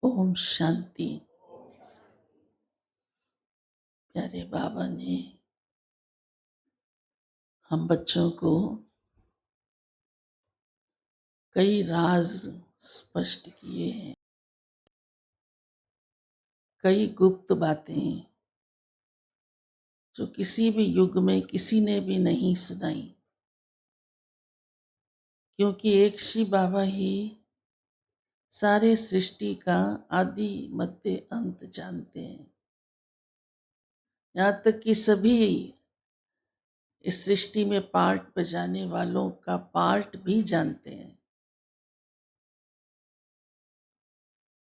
ओम शांति। प्यारे बाबा ने हम बच्चों को कई राज स्पष्ट किए हैं, कई गुप्त बातें जो किसी भी युग में किसी ने भी नहीं सुनाई, क्योंकि एक श्री बाबा ही सारे सृष्टि का आदि मध्य अंत जानते हैं। यहाँ तक कि सभी इस सृष्टि में पार्ट बजाने वालों का पार्ट भी जानते हैं।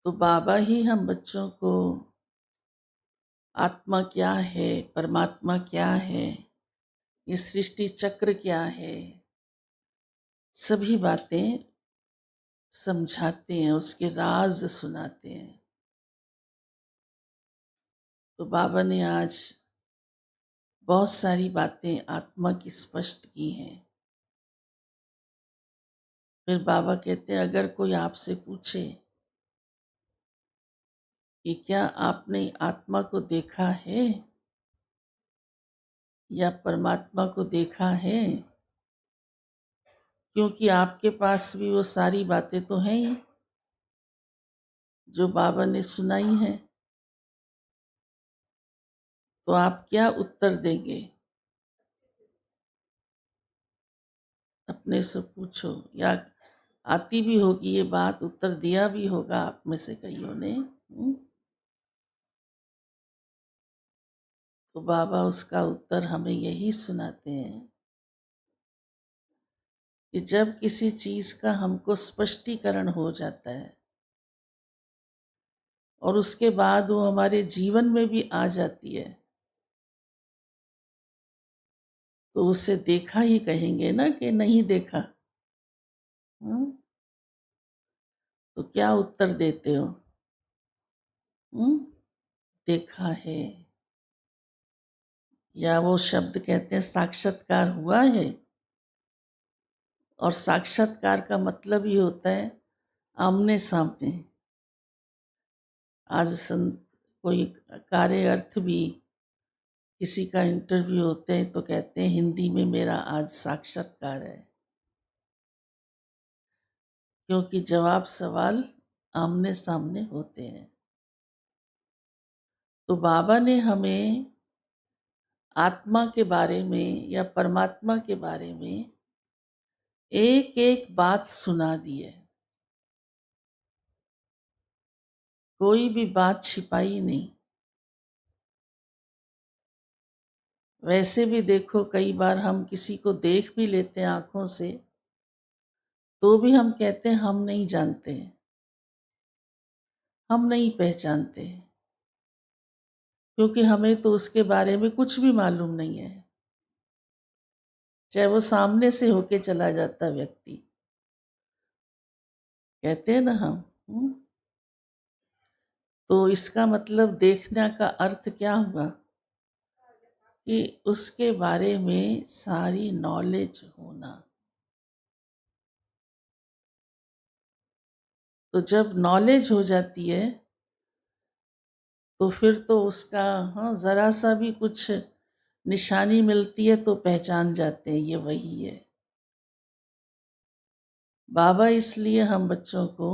तो बाबा ही हम बच्चों को आत्मा क्या है, परमात्मा क्या है, ये सृष्टि चक्र क्या है, सभी बातें समझाते हैं, उसके राज सुनाते हैं। तो बाबा ने आज बहुत सारी बातें आत्मा की स्पष्ट की हैं। फिर बाबा कहते हैं, अगर कोई आपसे पूछे कि क्या आपने आत्मा को देखा है या परमात्मा को देखा है, क्योंकि आपके पास भी वो सारी बातें तो हैं ही जो बाबा ने सुनाई हैं, तो आप क्या उत्तर देंगे? अपने से पूछो, या आती भी होगी ये बात, उत्तर दिया भी होगा आप में से कईयों ने। तो बाबा उसका उत्तर हमें यही सुनाते हैं कि जब किसी चीज का हमको स्पष्टीकरण हो जाता है और उसके बाद वो हमारे जीवन में भी आ जाती है, तो उसे देखा ही कहेंगे ना कि नहीं देखा। हम्म? तो क्या उत्तर देते हो? हम्म? देखा है, या वो शब्द कहते हैं साक्षात्कार हुआ है। और साक्षात्कार का मतलब ही होता है आमने सामने। आज कोई कार्य अर्थ भी किसी का इंटरव्यू होते हैं तो कहते हैं हिंदी में मेरा आज साक्षात्कार है, क्योंकि जवाब सवाल आमने सामने होते हैं। तो बाबा ने हमें आत्मा के बारे में या परमात्मा के बारे में एक एक बात सुना दी है, कोई भी बात छिपाई नहीं। वैसे भी देखो, कई बार हम किसी को देख भी लेते हैं आंखों से, तो भी हम कहते हैं हम नहीं जानते हैं, हम नहीं पहचानते हैं, क्योंकि हमें तो उसके बारे में कुछ भी मालूम नहीं है, चाहे वो सामने से होके चला जाता व्यक्ति। कहते हैं ना हम। तो इसका मतलब देखने का अर्थ क्या हुआ कि उसके बारे में सारी नॉलेज होना। तो जब नॉलेज हो जाती है तो फिर तो उसका, हाँ, जरा सा भी कुछ निशानी मिलती है तो पहचान जाते हैं ये वही है। बाबा इसलिए हम बच्चों को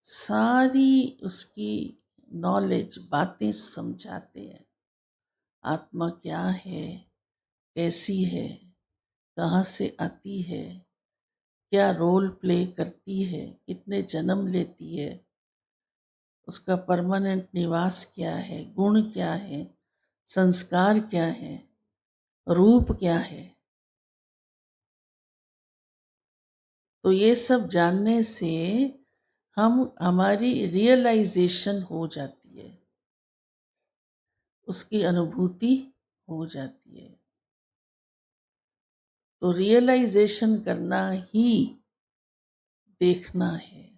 सारी उसकी नॉलेज बातें समझाते हैं। आत्मा क्या है, कैसी है, कहाँ से आती है, क्या रोल प्ले करती है, कितने जन्म लेती है, उसका परमानेंट निवास क्या है, गुण क्या है, संस्कार क्या है, रूप क्या है। तो ये सब जानने से हमारी रियलाइजेशन हो जाती है, उसकी अनुभूति हो जाती है। तो रियलाइजेशन करना ही देखना है।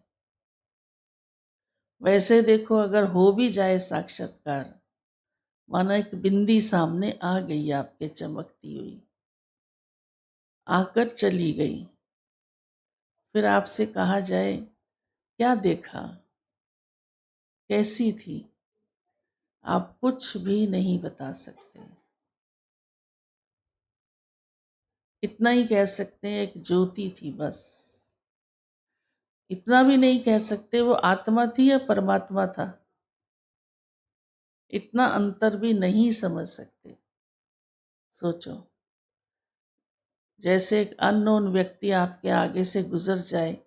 वैसे देखो, अगर हो भी जाए साक्षात्कार, माना एक बिंदी सामने आ गई आपके चमकती हुई, आकर चली गई, फिर आपसे कहा जाए क्या देखा, कैसी थी आप कुछ भी नहीं बता सकते। इतना ही कह सकते हैं एक ज्योति थी बस। इतना भी नहीं कह सकते वो आत्मा थी या परमात्मा था। इतना अंतर भी नहीं समझ सकते। सोचो, जैसे एक अननोन व्यक्ति आपके आगे से गुजर जाए,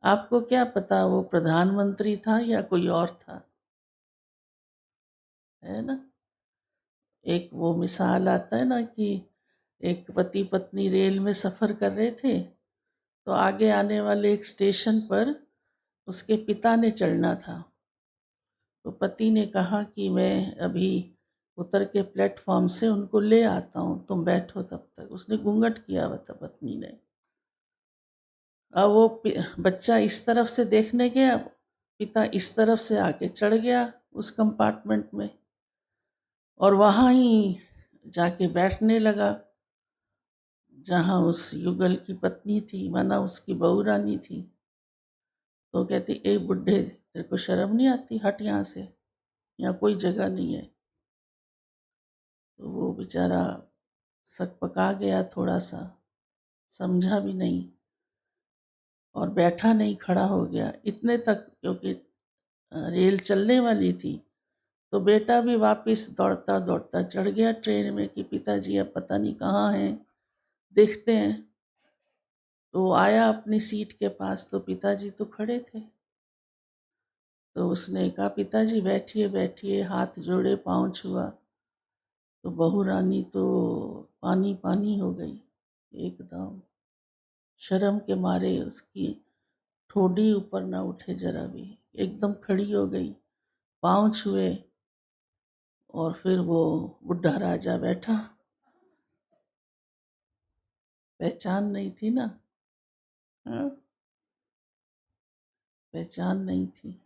आपको क्या पता वो प्रधानमंत्री था या कोई और था, है ना। एक वो मिसाल आता है ना कि एक पति पत्नी रेल में सफर कर रहे थे, तो आगे आने वाले एक स्टेशन पर उसके पिता ने चढ़ना था। तो पति ने कहा कि मैं अभी उतर के प्लेटफॉर्म से उनको ले आता हूँ, तुम बैठो तब तक। उसने घूंघट किया हुआ था पत्नी ने। अब वो बच्चा इस तरफ से देखने गया, पिता इस तरफ से आके चढ़ गया उस कंपार्टमेंट में, और वहाँ ही जाके बैठने लगा जहाँ उस युगल की पत्नी थी, माना उसकी बहू रानी थी। तो कहती, ए बुढ़े, तेरे को शर्म नहीं आती, हट यहाँ से, यहाँ कोई जगह नहीं है। तो वो बेचारा सकपका गया थोड़ा सा, समझा भी नहीं और बैठा नहीं, खड़ा हो गया इतने तक, क्योंकि रेल चलने वाली थी। तो बेटा भी वापस दौड़ता दौड़ता चढ़ गया ट्रेन में कि पिताजी अब पता नहीं कहाँ हैं, देखते हैं। तो आया अपनी सीट के पास, तो पिताजी तो खड़े थे। तो उसने कहा, पिताजी बैठिए बैठिए, हाथ जोड़े, पाँव छुआ। तो बहू रानी तो पानी पानी हो गई एकदम, शर्म के मारे उसकी ठोडी ऊपर ना उठे जरा भी, एकदम खड़ी हो गई, पाँव छुए। और फिर वो बुढ़ा राजा बैठा, पहचान नहीं थी ना। हाँ? पहचान नहीं थी।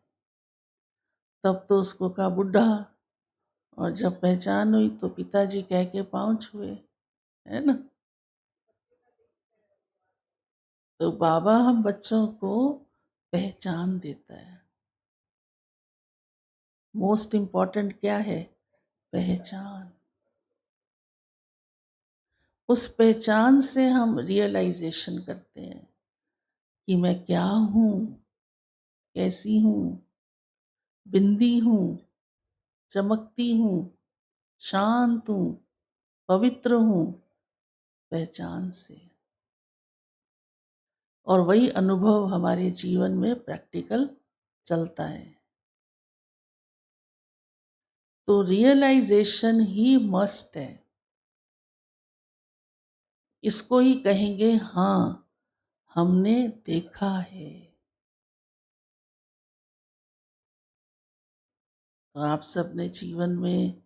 तब तो उसको कहा बुढ़ा, और जब पहचान हुई तो पिताजी कह के पाँव छुए, है ना। तो बाबा हम बच्चों को पहचान देता है। मोस्ट इम्पॉर्टेंट क्या है? पहचान। उस पहचान से हम रियलाइजेशन करते हैं कि मैं क्या हूँ, कैसी हूँ, बिंदी हूँ, चमकती हूँ, शांत हूँ, पवित्र हूँ, पहचान से। और वही अनुभव हमारे जीवन में प्रैक्टिकल चलता है। तो रियलाइजेशन ही मस्ट है। इसको ही कहेंगे हाँ हमने देखा है। तो आप सबने जीवन में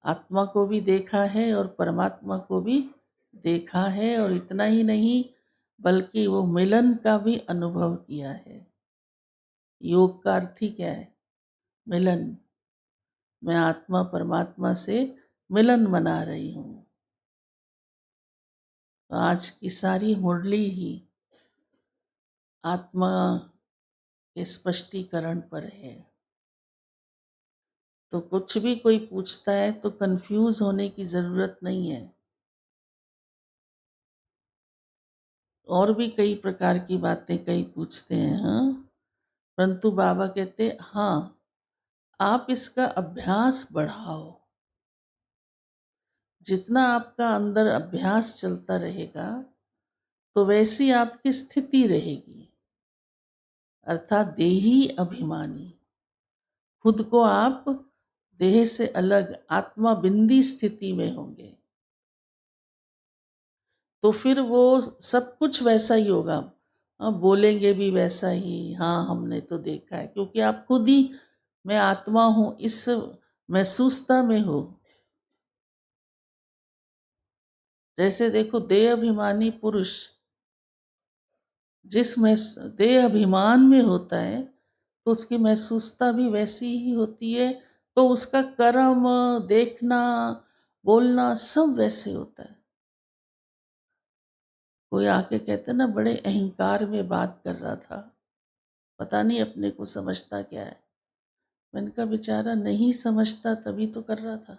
आत्मा को भी देखा है और परमात्मा को भी देखा है, और इतना ही नहीं बल्कि वो मिलन का भी अनुभव किया है। योग का अर्थ ही क्या है? मिलन। मैं आत्मा परमात्मा से मिलन मना रही हूँ। तो आज की सारी मुरली ही आत्मा के स्पष्टीकरण पर है। तो कुछ भी कोई पूछता है तो कंफ्यूज होने की जरूरत नहीं है। और भी कई प्रकार की बातें कई पूछते हैं, हाँ, परंतु बाबा कहते हाँ आप इसका अभ्यास बढ़ाओ। जितना आपका अंदर अभ्यास चलता रहेगा तो वैसी आपकी स्थिति रहेगी। अर्थात देही अभिमानी, खुद को आप देह से अलग आत्मा बिंदी स्थिति में होंगे, तो फिर वो सब कुछ वैसा ही होगा। बोलेंगे भी वैसा ही, हाँ हमने तो देखा है, क्योंकि आप खुद ही मैं आत्मा हूं इस महसूसता में हो। जैसे देखो, देह अभिमानी पुरुष जिस में देह अभिमान में होता है तो उसकी महसूसता भी वैसी ही होती है, तो उसका कर्म, देखना, बोलना सब वैसे होता है। कोई आके कहते ना बड़े अहंकार में बात कर रहा था, पता नहीं अपने को समझता क्या है। मैंने कहा बेचारा नहीं समझता तभी तो कर रहा था,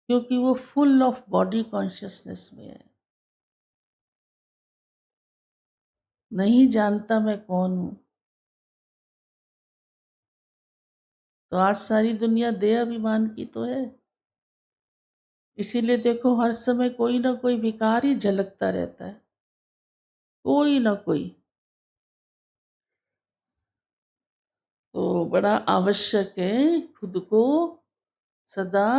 क्योंकि वो फुल ऑफ बॉडी कॉन्शियसनेस में है, नहीं जानता मैं कौन हूं। तो आज सारी दुनिया देह अभिमान की तो है। इसीलिए देखो हर समय कोई ना कोई विकार ही झलकता रहता है, कोई ना कोई। तो बड़ा आवश्यक है खुद को सदा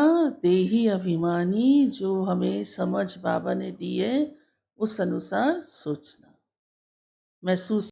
देही अभिमानी, जो हमें समझ बाबा ने दी है उस अनुसार सोचना, महसूस